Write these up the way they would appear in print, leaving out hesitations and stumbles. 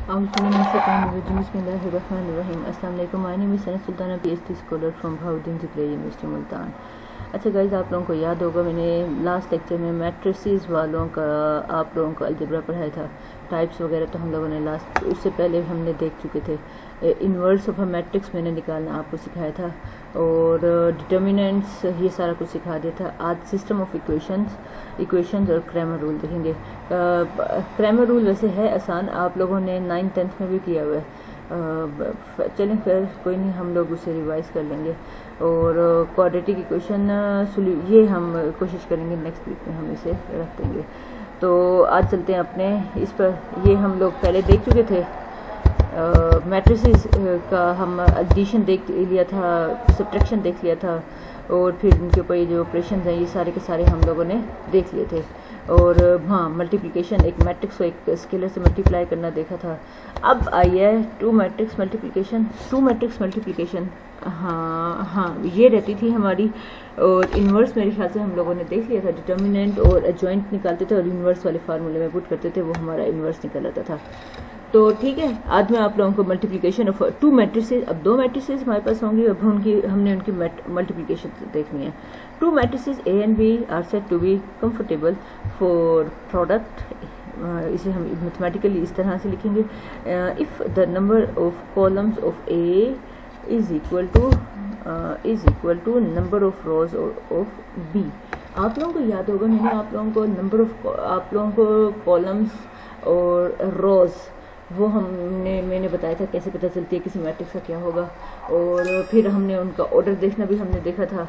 अस्सलाम वालेकुम, my name is Sanat Sultana, PhD scholar from Bahauddin Zakariya university Multan. अच्छा गाइज़, आप लोगों को याद होगा मैंने लास्ट लेक्चर में मैट्रिसेस वालों का आप लोगों को अलजेब्रा पढ़ाया था। टाइप्स वगैरह तो हम लोगों ने लास्ट उससे पहले हमने देख चुके थे। इन्वर्स ऑफ अ मैट्रिक्स मैंने निकालना आपको सिखाया था और डिटर्मिनेंट्स ये सारा कुछ सिखा दिया था। आज सिस्टम ऑफ इक्वेशंस और क्रैमर रूल देखेंगे। क्रैमर रूल वैसे है आसान, आप लोगों ने 9th 10th में भी किया हुआ है। चलें फिर कोई नहीं, हम लोग उसे रिवाइज कर लेंगे। और क्वाड्रेटिक इक्वेशन ये हम कोशिश करेंगे नेक्स्ट वीक में हम इसे रख देंगे। तो आज चलते हैं अपने इस पर। ये हम लोग पहले देख चुके थे। मैट्रिसेस का हम एडिशन देख लिया था, सब्ट्रैक्शन देख लिया था और फिर इनके ऊपर ये जो ऑपरेशन हैं ये सारे के सारे हम लोगों ने देख लिए थे। और हाँ, मल्टीप्लिकेशन, एक मैट्रिक्स को एक स्केलर से मल्टीप्लाई करना देखा था। अब आई है टू मैट्रिक्स मल्टीप्लिकेशन। हाँ, ये रहती थी हमारी। और इन्वर्स मेरे ख्याल से हम लोगों ने देख लिया था। डिटर्मिनेंट और एडजॉइंट निकालते थे और इन्वर्स वाले फार्मूले में पुट करते थे, वो हमारा इन्वर्स निकल आता था। तो ठीक है, आज मैं आप लोगों को मल्टीप्लिकेशन ऑफ टू मैट्रिसेस, अब दो मैट्रिसेस हमारे पास होंगी, अब हमने उनकी मल्टीप्लिकेशन देखनी है। Two matrices A and B are said to be comfortable for product. इसे हम मैथमेटिकली इस तरह से लिखेंगे, if the number of columns of A is equal to number of rows of B। आप लोगों को याद होगा मैंने आप लोगों को कॉलम्स और रोज वो मैंने बताया था कैसे पता चलती है किसी मैट्रिक्स का क्या होगा। और फिर हमने उनका ऑर्डर देखना भी हमने देखा था।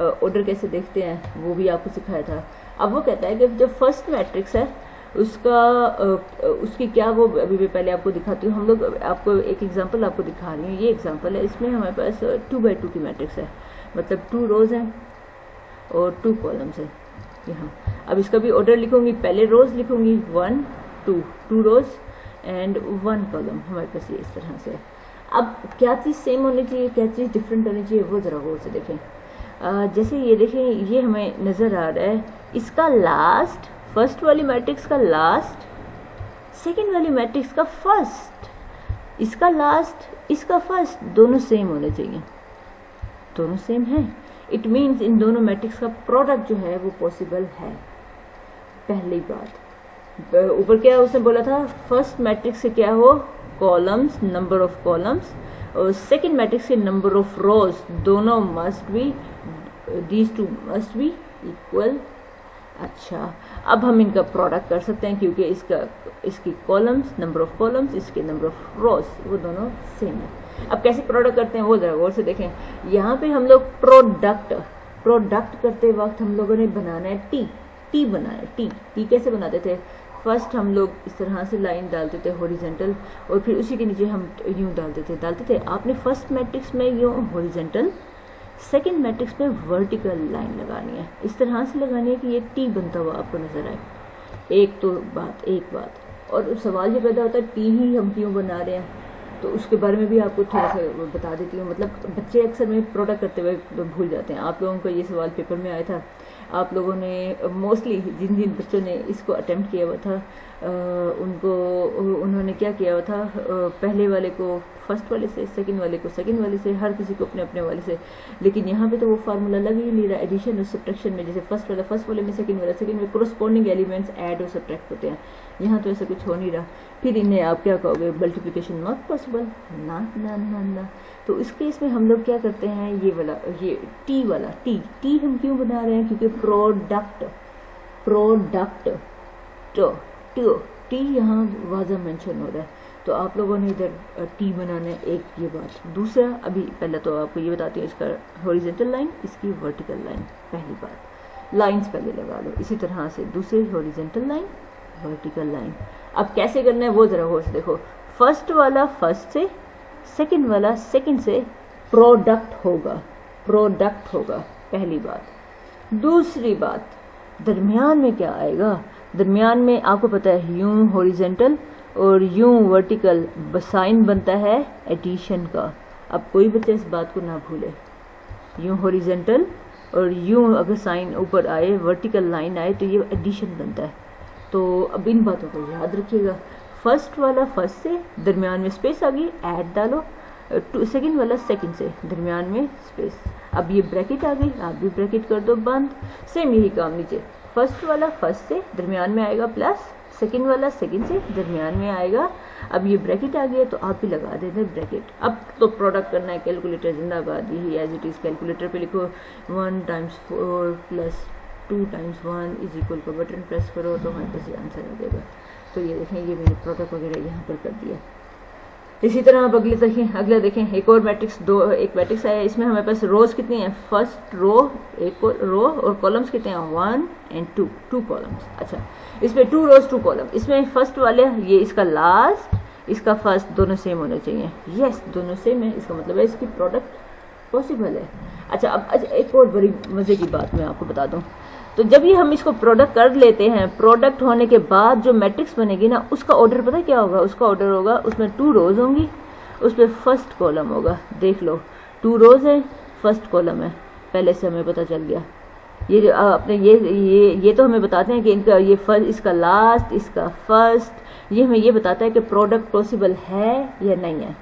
ऑर्डर कैसे देखते हैं वो भी आपको सिखाया था। अब वो कहता है कि जो फर्स्ट मैट्रिक्स है उसकी क्या, वो अभी पहले आपको दिखाती हूँ। हम लोग आपको एक एग्जांपल आपको दिखा रही हूँ। ये एग्जांपल है, इसमें हमारे पास 2x2 की मैट्रिक्स है, मतलब 2 रोज हैं और 2 कॉलम्स है यहाँ। अब इसका भी ऑर्डर लिखूंगी, पहले रोज लिखूंगी 1 2 रोज एंड 1 कॉलम हमारे पास ये इस तरह से है। अब क्या चीज़ सेम होनी चाहिए, क्या चीज़ डिफरेंट होनी चाहिए, वो ज़रा गौर से देखें। जैसे ये देखें, ये हमें नज़र आ रहा है, इसका लास्ट, फर्स्ट वाली मैट्रिक्स का लास्ट, सेकंड वाली मैट्रिक्स का फर्स्ट, इसका लास्ट, इसका फर्स्ट, दोनों सेम होने चाहिए। दोनों सेम है, इट मीन्स इन दोनों मैट्रिक्स का प्रोडक्ट जो है वो पॉसिबल है। पहली बात, ऊपर क्या उसने बोला था, फर्स्ट मैट्रिक्स से क्या हो, कॉलम्स, नंबर ऑफ कॉलम्स, और सेकंड मैट्रिक्स के नंबर ऑफ रोज, दोनों must be, these two must be equal. अच्छा, अब हम इनका प्रोडक्ट कर सकते हैं क्योंकि इसकी कॉलम्स, नंबर ऑफ कॉलम्स, इसके नंबर ऑफ रोज वो दोनों सेम है। अब कैसे प्रोडक्ट करते हैं वो जरा गौर से देखें। यहाँ पे हम लोग प्रोडक्ट करते वक्त हम लोगों ने बनाना है टी बनाना है। टी कैसे बनाते थे, फर्स्ट हम लोग इस तरह से लाइन डालते थे हॉरिजेंटल, और फिर उसी के नीचे हम यूं डालते थे। आपने फर्स्ट मैट्रिक्स में यूं हॉरिजेंटल, सेकंड मैट्रिक्स में वर्टिकल लाइन लगानी है, इस तरह से लगानी है कि ये टी बनता हुआ आपको नजर आए। एक बात और सवाल ये पैदा होता है टी ही हम क्यों बना रहे हैं, तो उसके बारे में भी आपको थोड़ा सा बता देती हूँ। मतलब बच्चे अक्सर में प्रोडक्ट करते हुए भूल जाते हैं। आप लोगों को ये सवाल पेपर में आया था, आप लोगों ने मोस्टली जिन बच्चों ने इसको अटेम्प्ट किया हुआ था उन्होंने क्या किया हुआ था, पहले वाले को फर्स्ट वाले से, सेकंड वाले को सेकंड वाले से, हर किसी को अपने अपने वाले से। लेकिन यहाँ पे तो वो फार्मूला लग ही नहीं रहा। एडिशन और सब्ट्रैक्शन में जैसे फर्स्ट वाले में, सेकंड में कोरस्पॉन्डिंग एलिमेंट्स ऐड और सब्ट्रैक्ट होते हैं, यहाँ तो ऐसा कुछ हो नहीं रहा। फिर इन्हें आप क्या कहोगे, मल्टीप्लिकेशन नॉट पॉसिबल, ना। तो इस केस में हम लोग क्या करते हैं, ये टी हम क्यों बना रहे हैं, क्योंकि प्रोडक्ट टी यहाँ वाज़ा मेंशन हो रहा है, तो आप लोगों ने इधर टी बनाना है। एक ये बात। दूसरा, अभी पहले तो आपको ये बताती हूँ, इसका हॉरिजेंटल लाइन, इसकी वर्टिकल लाइन। पहली बात, लाइंस पहले लगा लो इसी तरह से, दूसरी हॉरिजेंटल लाइन, वर्टिकल लाइन। अब कैसे करना है वो जरा गौर से देखो। फर्स्ट वाला फर्स्ट से, सेकंड वाला सेकंड से प्रोडक्ट होगा, पहली बात। दूसरी बात, दरमियान में क्या आएगा, दरमियान में आपको पता है यूं हॉरिजेंटल और यूं वर्टिकल साइन बनता है एडिशन का। अब कोई बच्चा इस बात को ना भूले, यूं हॉरिजेंटल और यूं अगर साइन ऊपर आए, वर्टिकल लाइन आए, तो ये एडिशन बनता है। तो अब इन बातों को याद रखिएगा। फर्स्ट वाला फर्स्ट से, दरमियान में स्पेस आ गई, ऐड डालो, सेकंड वाला सेकंड से, दरमियान में स्पेस। अब ये ब्रैकेट आ गई, आप भी ब्रैकेट कर दो बंद। सेम यही काम नीचे, फर्स्ट वाला फर्स्ट से, दरमियान में आएगा प्लस, सेकंड वाला सेकंड से, दरमियान में आएगा। अब ये ब्रैकेट आ गया तो आप भी लगा देते हैं ब्रैकेट। अब तो प्रोडक्ट करना है, कैलकुलेटर जिंदाबाद, यही एज इट इज़। कैलकुलेटर पे लिखो 1 × 4 + 2 × 1 = का बटन प्रेस करो तो हमारे पास ये आंसर आ जाएगा। तो ये देखें, ये मैंने प्रोडक्ट वगैरह यहाँ पर कर दिया। इसी तरह आप अगला देखें, एक और मैट्रिक्स, एक मैट्रिक्स आया, इसमें हमारे पास रोज कितनी हैं, फर्स्ट रो, एक रो, और कॉलम्स कितने हैं, 1 और 2 कॉलम्स। अच्छा, इसमें 2 रोज 2 कॉलम, इसमें फर्स्ट वाले ये इसका लास्ट, इसका फर्स्ट दोनों सेम होने चाहिए। यस, दोनों सेम है, इसका मतलब है इसकी प्रोडक्ट पॉसिबल है। अच्छा, अब एक और बड़ी मजे की बात मैं आपको बता दूं, तो जब ये हम इसको प्रोडक्ट कर लेते हैं, प्रोडक्ट होने के बाद जो मैट्रिक्स बनेगी ना, उसका ऑर्डर पता है क्या होगा, उसका ऑर्डर होगा, उसमें 2 रोज होंगी, उसमें फर्स्ट कॉलम होगा। देख लो, 2 रोज है, फर्स्ट कॉलम है, पहले से हमें पता चल गया। ये जो अपने ये तो हमें बताते हैं कि इनका ये फर्स्ट, इसका लास्ट, इसका फर्स्ट, ये हमें ये बताता है कि प्रोडक्ट पॉसिबल है या नहीं है।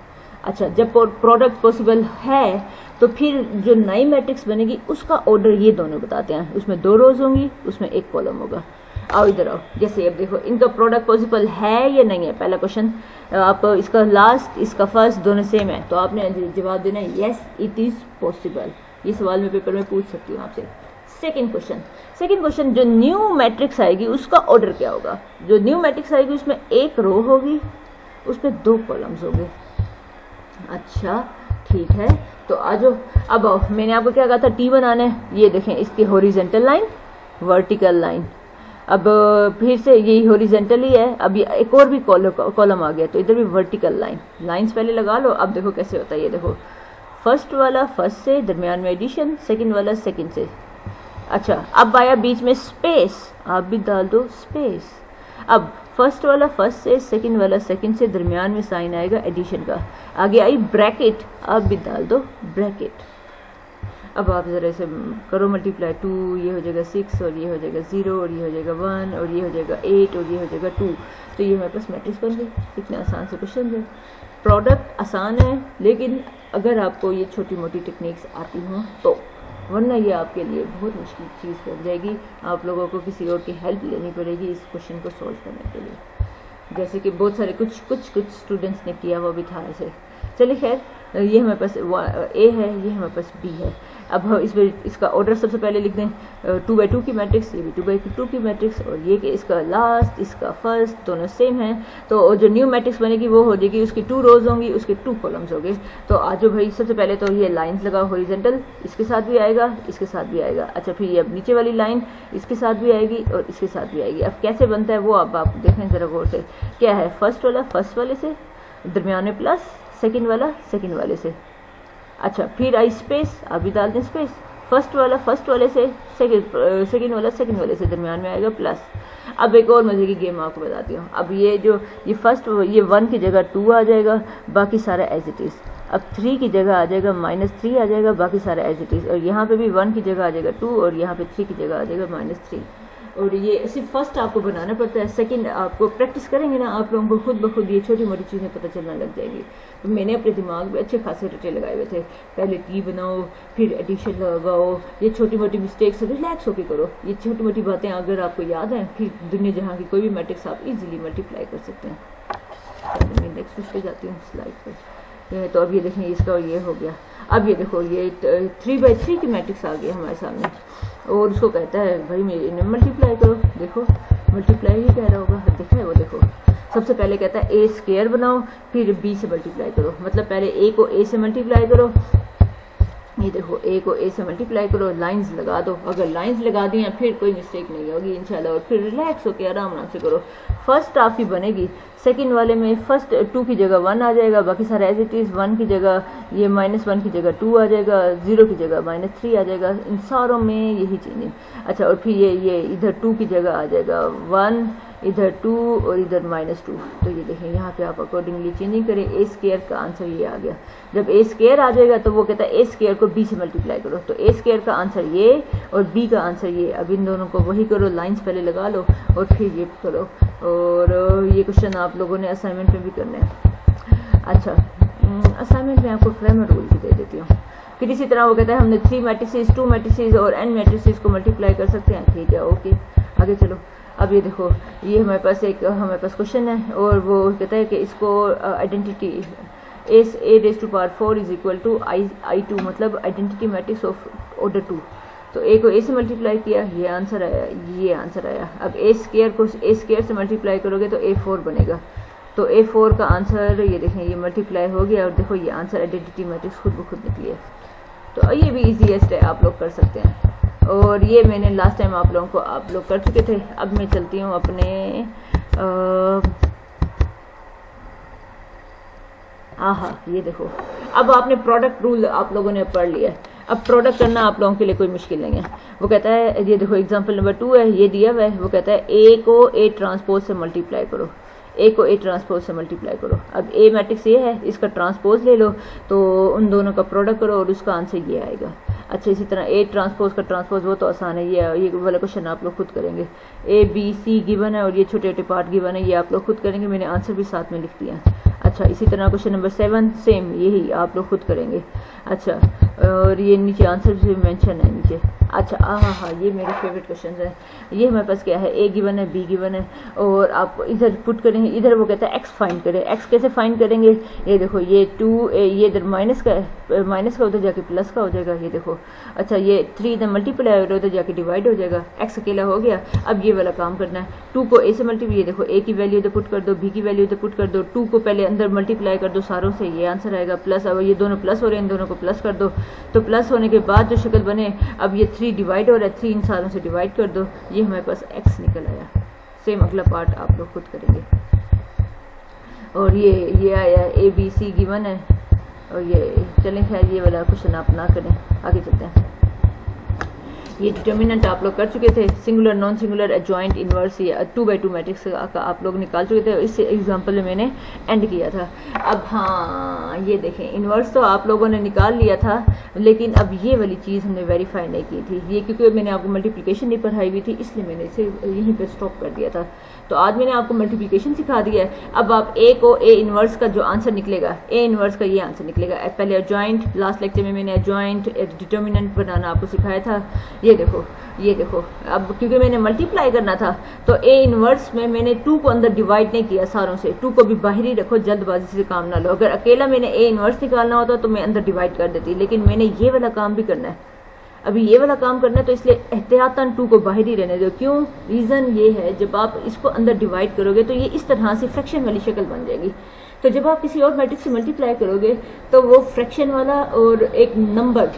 अच्छा, जब प्रोडक्ट पॉसिबल है तो फिर जो नई मैट्रिक्स बनेगी उसका ऑर्डर ये दोनों बताते हैं, उसमें 2 रोज होंगी, उसमें 1 कॉलम होगा। आओ इधर आओ, जैसे अब देखो इनका प्रोडक्ट पॉसिबल है या नहीं है। पहला क्वेश्चन, आप इसका लास्ट, इसका फर्स्ट दोनों सेम है, तो आपने जवाब देना है यस इट इज पॉसिबल। ये सवाल मैं पेपर में पूछ सकती हूँ आपसे। सेकंड क्वेश्चन, जो न्यू मैट्रिक्स आएगी उसका ऑर्डर क्या होगा। जो न्यू मैट्रिक्स आएगी उसमें 1 रो होगी, उसमें 2 कॉलम्स होंगे। अच्छा ठीक है, तो आज अब मैंने आपको क्या कहा था, टी बनाना है। ये देखें, इसकी हॉरिजॉन्टल लाइन, वर्टिकल लाइन। अब फिर से यही हॉरिजॉन्टल ही है, अब ये एक और भी कॉलम आ गया, तो इधर भी वर्टिकल लाइन, लाइंस पहले लगा लो। अब देखो कैसे होता है, ये देखो, फर्स्ट वाला फर्स्ट से, दरमियान में एडिशन, सेकंड वाला सेकंड से। अच्छा, अब आया बीच में स्पेस, आप भी डाल दो स्पेस। अब फर्स्ट वाला फर्स्ट से, सेकंड वाला सेकंड से, दरमियान में साइन आएगा एडिशन का। आगे आई ब्रैकेट, आप भी डाल दो ब्रैकेट। अब आप जरा इसे करो मल्टीप्लाई, 2 ये हो जाएगा 6, और ये हो जाएगा 0, और ये हो जाएगा 1, और ये हो जाएगा 8, और ये हो जाएगा 2। तो ये हमारे पास मैट्रिक्स बन गई। इतने आसान से क्वेश्चन है। प्रोडक्ट आसान है, लेकिन अगर आपको ये छोटी मोटी टेक्निक्स आती हों तो, वरना ये आपके लिए बहुत मुश्किल चीज़ बन जाएगी। आप लोगों को किसी और की हेल्प लेनी पड़ेगी इस क्वेश्चन को सॉल्व करने के लिए, जैसे कि बहुत सारे कुछ स्टूडेंट्स ने किया वो भी था ऐसे। चलिए खैर, ये हमारे पास ए है, ये हमारे पास बी है। अब हम इसका ऑर्डर सबसे पहले लिख दें, 2x2 की मैट्रिक्स, ये भी 2x2 की मैट्रिक्स, और ये कि इसका लास्ट, इसका फर्स्ट दोनों सेम हैं। तो जो न्यू मैट्रिक्स बनेगी वो हो जाएगी, उसकी 2 रोज होंगी, उसके 2 कॉलम्स होंगे। तो आज भाई सबसे पहले तो ये लाइन्स लगाओ, हॉरिजॉन्टल इसके साथ भी आएगा, इसके साथ भी आएगा। अच्छा, फिर ये अब नीचे वाली लाइन इसके साथ भी आएगी और इसके साथ भी आएगी। अब कैसे बनता है वो अब आप देखें जरा गौर से। क्या है, फर्स्ट वाला फर्स्ट वाले से, दरमियान में प्लस, सेकंड वाला सेकंड वाले से। अच्छा, फिर आई स्पेस, आप भी डाल दें स्पेस। फर्स्ट वाला फर्स्ट वाले से, सेकंड वाला सेकंड वाले से, दरमियान में आएगा प्लस। अब एक और मजे की गेम आपको बताती हूँ। अब ये फर्स्ट, ये 1 की जगह 2 आ जाएगा, बाकी सारा एज इट इज़। अब 3 की जगह आ जाएगा -3 आ जाएगा, बाकी सारा एज इट इज़। और यहाँ पे भी 1 की जगह आ जाएगा 2, और यहाँ पे 3 की जगह आ जाएगा -3। और ये सिर्फ फर्स्ट आपको बनाना पड़ता है, सेकंड आपको प्रैक्टिस करेंगे ना, आप लोगों को खुद ब खुद ये छोटी मोटी चीज़ें पता चलना लग जाएगी। तो मैंने अपने दिमाग में अच्छे खासे रटे लगाए हुए थे, पहले टी बनाओ, फिर एडिशन लगाओ, ये छोटी मोटी मिस्टेक्स रिलैक्स होकर करो। ये छोटी मोटी बातें अगर आपको याद हैं, फिर दुनिया जहाँ की कोई भी मैट्रिक्स आप इजीली मल्टीप्लाई कर सकते हैं। मैं नेक्स्ट पे जाती हूँ स्लाइड पर। तो अब ये देखें, इसका ये हो गया। अब ये देखो, ये 3x3 की मैट्रिक्स आ गई हमारे सामने, और उसको कहता है भाई इन्हें मल्टीप्लाई करो। देखो मल्टीप्लाई ही कह रहा होगा, देखा है वो। देखो सबसे पहले कहता है ए स्क्वायर बनाओ, फिर बी से मल्टीप्लाई करो। मतलब पहले ए को ए से मल्टीप्लाई करो, ये देखो ए को ए से मल्टीप्लाई करो, लाइंस लगा दो। अगर लाइंस लगा दी हैं फिर कोई मिस्टेक नहीं होगी इंशाल्लाह। और फिर रिलैक्स होकर आराम से करो। फर्स्ट आपकी बनेगी, सेकंड वाले में फर्स्ट 2 की जगह 1 आ जाएगा, बाकी सारा एज इट इज़। 1 की जगह ये -1 की जगह 2 आ जाएगा, 0 की जगह -3 आ जाएगा, इन सारों में यही चेंजिंग। अच्छा, और फिर ये इधर 2 की जगह आ जाएगा 1, इधर 2 और इधर -2। तो ये देखें यहाँ पे आप अकॉर्डिंगली चेंजिंग करें। ए स्क्वायर का आंसर ये आ गया। जब ए स्क्वायर आ जाएगा तो वो कहता है ए स्क्वायर को बी से मल्टीप्लाई करो। तो ए स्क्वायर का आंसर ये और बी का आंसर ये। अब इन दोनों को वही करो, लाइंस पहले लगा लो और फिर ये करो। और ये क्वेश्चन आप लोगों ने असाइनमेंट में भी करने हैं। अच्छा, असाइनमेंट में आपको क्रेमर रूल भी दे देती हूँ। फिर इसी तरह वो कहता है हमने 3 मैट्रिसेस, 2 मैट्रिसेस और n मैट्रिसेस को मल्टीप्लाई कर सकते हैं। ठीक है, ओके, आगे चलो। अब ये देखो, ये हमारे पास क्वेश्चन है और वो कहता है कि इसको identity a raised to power 4 is equal to I2, मतलब आइडेंटिटी मैट्रिक्स ऑफ ऑर्डर 2। तो a को a से मल्टीप्लाई किया, ये आंसर आया। अब a स्क्वायर को a स्क्वायर से मल्टीप्लाई करोगे तो a4 बनेगा। तो a4 का आंसर ये देखें, ये मल्टीप्लाई हो गया और देखो ये आंसर आइडेंटिटी मैट्रिक्स खुद ब खुद निकली है। तो ये भी इजीएस्ट है, आप लोग कर सकते हैं। और ये मैंने लास्ट टाइम आप लोग कर चुके थे। अब मैं चलती हूँ अपने ये देखो, अब आपने प्रोडक्ट रूल आप लोगों ने पढ़ लिया है। अब प्रोडक्ट करना आप लोगों के लिए कोई मुश्किल नहीं है। वो कहता है, ये देखो एग्जांपल नंबर 2 है, ये दिया हुआ है। वो कहता है a को a ट्रांसपोज से मल्टीप्लाई करो, a को a ट्रांसपोज से मल्टीप्लाई करो। अब a मैट्रिक्स ये है, इसका ट्रांसपोज ले लो, तो उन दोनों का प्रोडक्ट करो और उसका आंसर ये आएगा। अच्छा, इसी तरह a ट्रांसपोज का ट्रांसपोज वो तो आसान है, ये वाला क्वेश्चन आप लोग खुद करेंगे। a b c गिवन है और ये छोटे छोटे पार्ट गिवन है, ये आप लोग खुद करेंगे। मैंने आंसर भी साथ में लिख दिया है। अच्छा, इसी तरह क्वेश्चन नंबर 7 सेम, यही आप लोग खुद करेंगे। अच्छा, और ये नीचे आंसर भी मेंशन है नीचे। अच्छा, ये मेरे फेवरेट क्वेश्चन है। ये हमारे पास क्या है, a गिवन है, b गिवन है और आप इधर पुट करेंगे। इधर वो कहता है x फाइंड करें। x कैसे फाइंड करेंगे, ये देखो, ये 2 ये इधर माइनस का उधर जाके प्लस का हो जाएगा, ये देखो। अच्छा, ये 3 इधर मल्टीप्लाई हो रहा है, उधर जाके डिवाइड हो जाएगा। x अकेला हो गया। अब ये वाला काम करना है, 2 को a से मल्टीप्लाई, ये देखो a की वैल्यू इधर पुट कर दो, b की वैल्यू इधर पुट कर दो, 2 को पहले अंदर मल्टीप्लाई कर दो सारों से, ये आंसर आएगा। प्लस, अब ये दोनों प्लस हो रहे हैं, इन दोनों को प्लस कर दो, तो प्लस होने के बाद जो शक्ल बने, अब ये 3 डिवाइड हो रहा है, 3 इन सारों से डिवाइड कर दो, ये हमारे पास x निकल आया। सेम अगला पार्ट आप लोग खुद करेंगे। और ये आया a b c गिवन है और ये चलें, खैर ये वाला क्वेश्चन आप ना करें, आगे चलते हैं। ये डिटर्मिनेंट आप लोग कर चुके थे, singular, non singular, adjoint, inverse, या 2x2 मैट्रिक्स का आप लोग निकाल चुके थे। इस एग्जांपल में मैंने एंड किया था। अब ये देखें, इनवर्स तो आप लोगों ने निकाल लिया था, लेकिन अब ये वाली चीज़ हमने वेरीफाई नहीं की थी। ये क्योंकि मैंने आपको मल्टीप्लिकेशन नहीं पढ़ाई हुई थी, इसलिए मैंने इसे यहीं पर स्टॉप कर दिया था। तो आज मैंने आपको मल्टीप्लिकेशन सिखा दिया है। अब आप a को a इनवर्स का जो आंसर निकलेगा, a इनवर्स का ये आंसर निकलेगा। पहले एडजॉइंट, लास्ट लेक्चर में मैंने एडजॉइंट डिटर्मिनेंट बनाना आपको सिखाया था। ये देखो, अब क्योंकि मैंने मल्टीप्लाई करना था तो a इनवर्स में मैंने 2 को अंदर डिवाइड नहीं किया सारों से, 2 को भी बाहर ही रखो, जल्दबाजी से काम ना लो। अगर अकेला मैंने a इनवर्स निकालना होता तो मैं अंदर डिवाइड कर देती, लेकिन मैंने ये वाला काम भी करना है, अभी ये वाला काम करना है, तो इसलिए एहतियातन 2 को बाहर ही रहने दो। क्यों? रीज़न ये है, जब आप इसको अंदर डिवाइड करोगे तो ये इस तरह से फ्रैक्शन वाली शक्ल बन जाएगी। तो जब आप किसी और मैट्रिक्स से मल्टीप्लाई करोगे तो वो फ्रैक्शन वाला और एक नंबर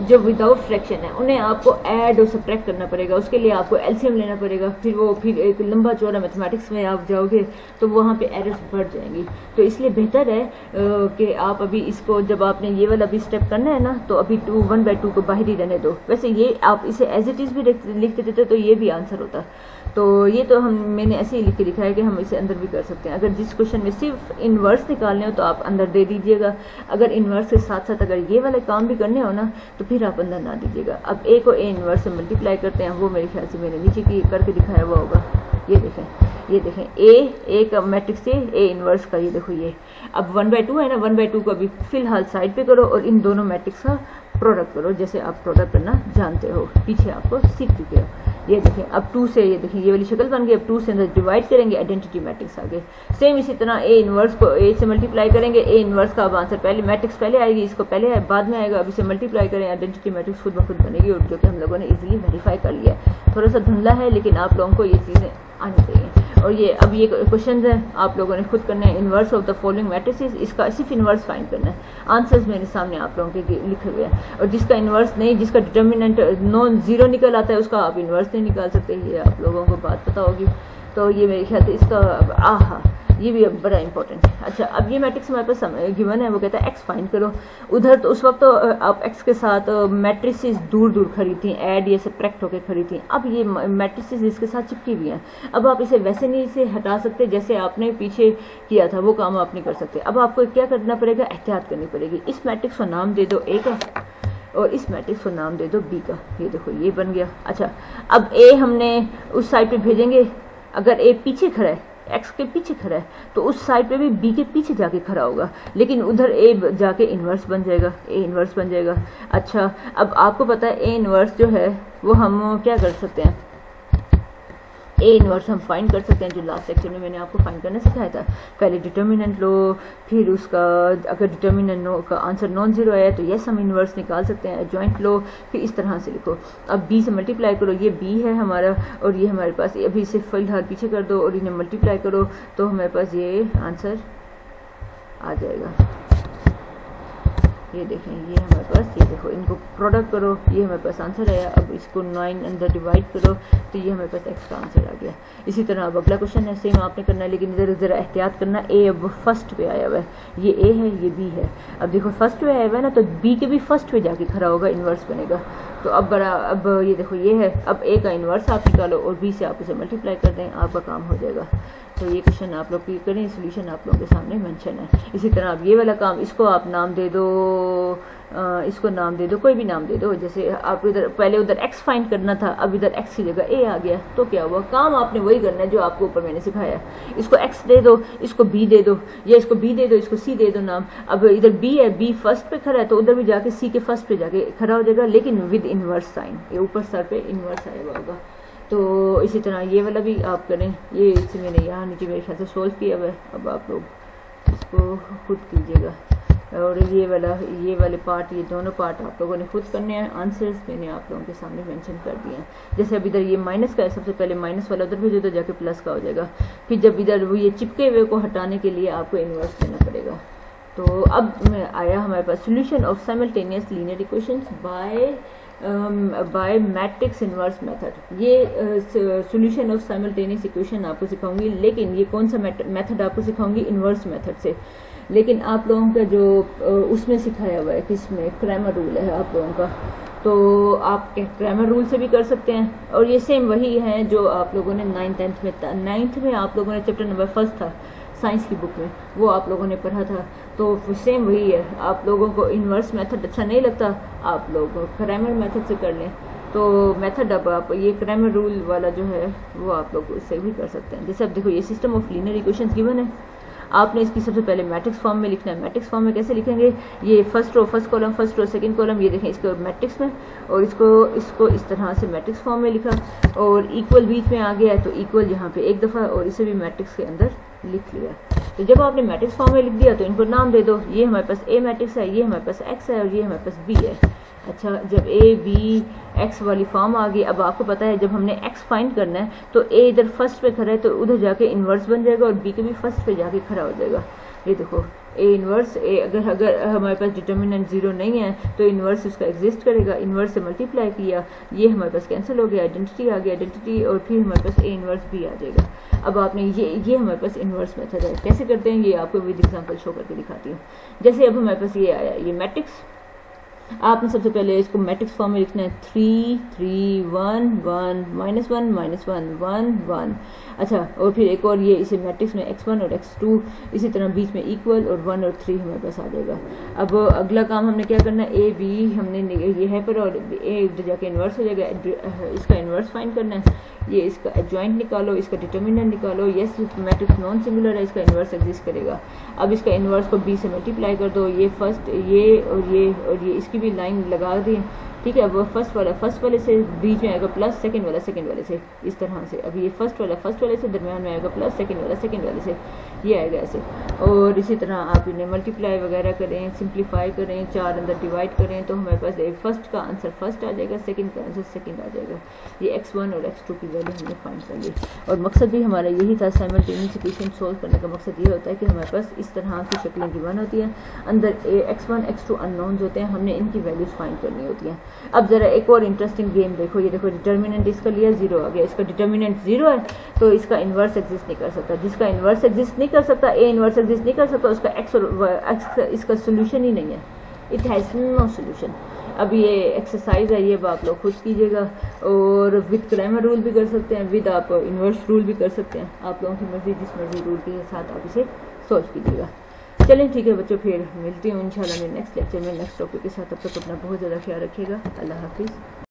जो विदाउट फ्रैक्शन है, उन्हें आपको ऐड और सब्ट्रैक्ट करना पड़ेगा। उसके लिए आपको एलसीएम लेना पड़ेगा। फिर एक लंबा चौड़ा मैथमेटिक्स में आप जाओगे तो वहाँ पे एरर्स बढ़ जाएंगी। तो इसलिए बेहतर है कि आप अभी इसको, जब आपने ये वाला भी स्टेप करना है ना, तो अभी 1/2 को बाहर ही रहने दो। वैसे ये आप इसे एज इट इज़ भी लिख देते तो ये भी आंसर होता। तो ये तो मैंने ऐसे ही लिख के लिखा है कि हम इसे अंदर भी कर सकते हैं। अगर जिस क्वेश्चन में सिर्फ इनवर्स निकालने हो तो आप अंदर दे दीजिएगा। अगर इनवर्स के साथ साथ अगर ये वाले काम भी करने हो ना तो फिर आप अंदर ना दीजिएगा। अब a को a इनवर्स से मल्टीप्लाई करते हैं, वो मेरे ख्याल से मैंने नीचे की करके दिखाया हुआ होगा। ये देखें a का मैट्रिक्स से a इनवर्स का, ये देखो ये। अब 1/2 है ना, 1/2 को अभी फिलहाल साइड पे करो और इन दोनों मैट्रिक्स का प्रोडक्ट करो, जैसे आप प्रोडक्ट करना जानते हो, पीछे आपको सीख चुके हो। ये देखें, अब 2 से, ये देखें ये वाली शक्ल बन गई। अब 2 से अंदर डिवाइड करेंगे, आइडेंटिटी मैट्रिक्स आगे। सेम इसी तरह a इनवर्स को a से मल्टीप्लाई करेंगे, a इनवर्स का अब आंसर पहले, मैट्रिक्स पहले आएगी, इसको पहले बाद में आएगा। अब इसे मल्टीप्लाई करें, आइडेंटिटी मैट्रिक्स खुद ब खुद बनेगी, और जो कि हम लोगों ने इजीली वेरीफाई कर लिया। थोड़ा सा धुंधला है, लेकिन आप लोगों को ये चीज़ें आनी चाहिए। और ये अब ये क्वेश्चन है आप लोगों ने खुद करना है। Inverse of the following matrices, इसका सिर्फ इनवर्स फाइंड करना है। आंसर्स मेरे सामने आप लोगों के लिखे हुए हैं, और जिसका इनवर्स नहीं, जिसका डिटर्मिनेंट नॉन जीरो निकल आता है, उसका आप इनवर्स नहीं निकाल सकते। ये आप लोगों को बात पता होगी। तो ये मेरे ख्याल से इसका ये भी बड़ा इंपॉर्टेंट है। अच्छा, अब ये मैट्रिक्स हमारे पास गिवन है, वो कहता है एक्स फाइंड करो। उधर तो उस वक्त तो आप एक्स के साथ मैट्रिसेस दूर दूर खड़ी थी, ऐड ये सब्ट्रैक्ट होकर खड़ी थी। अब ये मैट्रिसेस इसके साथ चिपकी हुई हैं। अब आप इसे वैसे नहीं इसे हटा सकते जैसे आपने पीछे किया था, वो काम आप नहीं कर सकते। अब आपको क्या करना पड़ेगा, एहतियात करनी पड़ेगी। इस मैट्रिक्स को नाम दे दो ए का और इस मैट्रिक्स को नाम दे दो बी का। ये देखो ये बन गया। अच्छा, अब ए हमने उस साइड पे भेजेंगे अगर ए पीछे खड़ा है, एक्स के पीछे खड़ा है, तो उस साइड पे भी बी के पीछे जाके खड़ा होगा, लेकिन उधर ए जाके इन्वर्स बन जाएगा, ए इन्वर्स बन जाएगा। अच्छा, अब आपको पता है ए इन्वर्स जो है वो हम क्या कर सकते हैं, ए इन्वर्स हम फाइंड कर सकते हैं, जो लास्ट लेक्चर में मैंने आपको फाइंड करना सिखाया था। पहले डिटर्मिनेंट लो, फिर उसका अगर डिटर्मिनेंट का आंसर नॉन जीरो आया तो यस हम इन्वर्स निकाल सकते हैं, एडजॉइंट लो, फिर इस तरह से लिखो। अब बी से मल्टीप्लाई करो, ये बी है हमारा और ये हमारे पास, अभी इसे फिलहाल पीछे कर दो और इन्हें मल्टीप्लाई करो तो हमारे पास ये आंसर आ जाएगा। ये देखें, ये हमारे पास, ये देखो, इनको प्रोडक्ट करो, ये हमारे पास आंसर आया। अब इसको 9 अंदर डिवाइड करो तो ये हमारे पास एक्स का आंसर आ गया। इसी तरह अब अगला क्वेश्चन है, सेम आपने करना है, लेकिन इधर ज़रा एहतियात करना। ए अब फर्स्ट पे आया हुआ है, ये ए है, ये बी है। अब देखो फर्स्ट पे आया हुआ है ना, तो बी के भी फर्स्ट पे जाके खड़ा होगा, इन्वर्स बनेगा। तो अब ये देखो ये है, अब ए का इन्वर्स आप निकालो और बी से आप उसे मल्टीप्लाई कर दें, आपका काम हो जाएगा। तो ये क्वेश्चन आप लोग करें, सोल्यूशन आप लोगों के सामने मेंशन है। इसी तरह अब ये वाला काम, इसको आप नाम दे दो, इसको नाम दे दो, कोई भी नाम दे दो। जैसे आप इधर पहले उधर एक्स फाइंड करना था, अब इधर एक्स की जगह ए आ गया, तो क्या हुआ, काम आपने वही करना है जो आपको ऊपर मैंने सिखाया। इसको एक्स दे दो, इसको बी दे दो, या इसको बी दे दो, इसको सी दे दो नाम। अब इधर बी है, बी फर्स्ट पे खड़ा है, तो उधर भी जाके सी के फर्स्ट पे जाके खड़ा हो जाएगा, लेकिन विद इनवर्स साइन, ये ऊपर सर पे इनवर्स आया हुआ होगा। तो इसी तरह ये वाला भी आप करें। ये इसे मैंने यहाँ नीचे मेरे ख्याल से सोल्व किया हुआ है, अब आप लोग इसको खुद कीजिएगा। और ये वाले पार्ट, ये दोनों पार्ट आप लोगों ने खुद करने हैं। आंसर्स मैंने आप लोगों के सामने मेंशन कर दिए हैं। जैसे अब इधर ये माइनस का है, सबसे पहले माइनस वाला उधर भेजो तो जाके प्लस का हो जाएगा। फिर जब इधर वो ये चिपके हुए को हटाने के लिए आपको इन्वर्स लेना पड़ेगा। तो अब आया हमारे पास solution of simultaneous linear equations by matrix inverse method. ये सोल्यूशन ऑफ साइमल्टेनियस इक्वेशन आपको सिखाऊंगी, लेकिन ये कौन सा मेथड आपको सिखाऊंगी, इन्वर्स मेथड से। लेकिन आप लोगों का जो उसमें सिखाया हुआ है, किसमें, क्रैमर रूल है आप लोगों का, तो आप क्रैमर रूल से भी कर सकते हैं। और ये सेम वही है जो आप लोगों ने 9th में आप लोगों ने चैप्टर नंबर 1 था साइंस की बुक में, वो आप लोगों ने पढ़ा था। तो सेम वही है। आप लोगों को इन्वर्स मेथड अच्छा नहीं लगता, आप लोग क्रैमर मेथड से कर लें। तो मेथड अब आप ये क्रैमर रूल वाला जो है वो आप लोग उससे भी कर सकते हैं। जैसे अब देखो, ये system of linear equations given है, आपने इसकी सबसे पहले मैट्रिक्स फॉर्म में लिखना है। मैट्रिक्स फॉर्म में कैसे लिखेंगे, ये first row first column, first row second column, ये देखें इसके मैट्रिक्स में, और इसको इस तरह से मैट्रिक्स फॉर्म में लिखा, और इक्वल बीच में आ गया है तो इक्वल यहाँ पे एक दफ़ा, और इसे भी मैट्रिक्स के अंदर लिख लिया। तो जब आपने मैट्रिक्स फॉर्म में लिख दिया तो इनको नाम दे दो। ये हमारे पास ए मैट्रिक्स है, ये हमारे पास एक्स है, और ये हमारे पास बी है। अच्छा, जब ए बी एक्स वाली फॉर्म आ गई, अब आपको पता है जब हमने एक्स फाइंड करना है तो ए इधर फर्स्ट पे खड़ा है तो उधर जाके इन्वर्स बन जाएगा, और बी के भी फर्स्ट पे जाके खड़ा हो जाएगा। ये देखो ए इन्वर्स, ए अगर हमारे पास डिटर्मिनेंट 0 नहीं है तो इन्वर्स उसका एग्जिस्ट करेगा। इन्वर्स से मल्टीप्लाई किया, ये हमारे पास कैंसिल हो गया, आइडेंटिटी आ गया, आइडेंटिटी, और फिर हमारे पास ए इन्वर्स भी आ जाएगा। अब आपने ये हमारे पास इन्वर्स मेथड है। कैसे करते हैं ये आपको विद एग्जांपल शो करके दिखाती हूँ। जैसे अब हमारे पास ये आया, ये मैट्रिक्स, आपने सबसे पहले इसको मैट्रिक्स फॉर्म में लिखना है 3 3 1 1 -1 -1 1 1। अच्छा, और फिर एक और ये इसे मैट्रिक्स में x1 और x2, इसी तरह बीच में इक्वल, और 1 और 3 हमारे पास आ जाएगा। अब अगला काम हमने क्या करना है, ए बी हमने ये है पर, और ए उधर जाके इन्वर्स हो जाएगा, इसका इन्वर्स फाइंड करना है। ये इसका एडजॉइंट निकालो, इसका डिटर्मिनेंट निकालो। यस मैट्रिक्स नॉन सिंगुलर है, इसका इन्वर्स एग्जिस्ट करेगा। अब इसका इन्वर्स को बी से मल्टीप्लाई कर दो, ये फर्स्ट, ये और ये इसकी भी लाइन लगा दी, ठीक है। अब फर्स्ट वाले से बीच में आएगा प्लस, सेकंड वाले से, इस तरह से। अब ये फर्स्ट वाले से दरम्यान में आएगा प्लस, सेकंड वाले से, ये आएगा ऐसे। और इसी तरह आप इन्हें मल्टीप्लाई वगैरह करें, सिंप्लीफाई करें, 4 अंदर डिवाइड करें, तो हमारे पास फर्स्ट का आंसर फर्स्ट आ जाएगा, सेकंड का आंसर सेकंड आ जाएगा। ये x1 और x2 की वैल्यू हमने फाइंड कर ली। और मकसद भी हमारा यही था, साइमल्टेनियस इक्वेशन सोल्व करने का मकसद ये होता है कि हमारे पास इस तरह की शक्लें गिवन होती हैं, अंदर x1 x2 अननोन्स होते हैं, हमने इनकी वैल्यूज फाइंड करनी होती हैं। अब जरा एक और इंटरेस्टिंग गेम देखो, ये देखो डिटर्मिनेंट इसका लिया 0 आ गया, इसका डिटर्मिनेंट 0 है तो इसका इन्वर्स एग्जिस्ट नहीं कर सकता। जिसका इन्वर्स एग्जिस्ट नहीं कर सकता, ए इन्वर्स एग्जिस्ट नहीं कर सकता, उसका एक्स और एक्स इसका सोल्यूशन ही नहीं है, इट हैज़ नो सोल्यूशन। अब ये एक्सरसाइज है, ये आप लोग खुद कीजिएगा, और विद क्रैमर रूल भी कर सकते हैं, विद आप इन्वर्स रूल भी कर सकते हैं। आप लोगों की मर्जी, जिस मर्जी रूल के साथ आप इसे सोल्व कीजिएगा। चलें ठीक है बच्चों, फिर मिलती हूँ इंशाल्लाह मैं नेक्स्ट लेक्चर में नेक्स्ट टॉपिक के साथ। तब तक अपना बहुत ज़्यादा ख्याल रखिएगा। अल्लाह हाफिज़।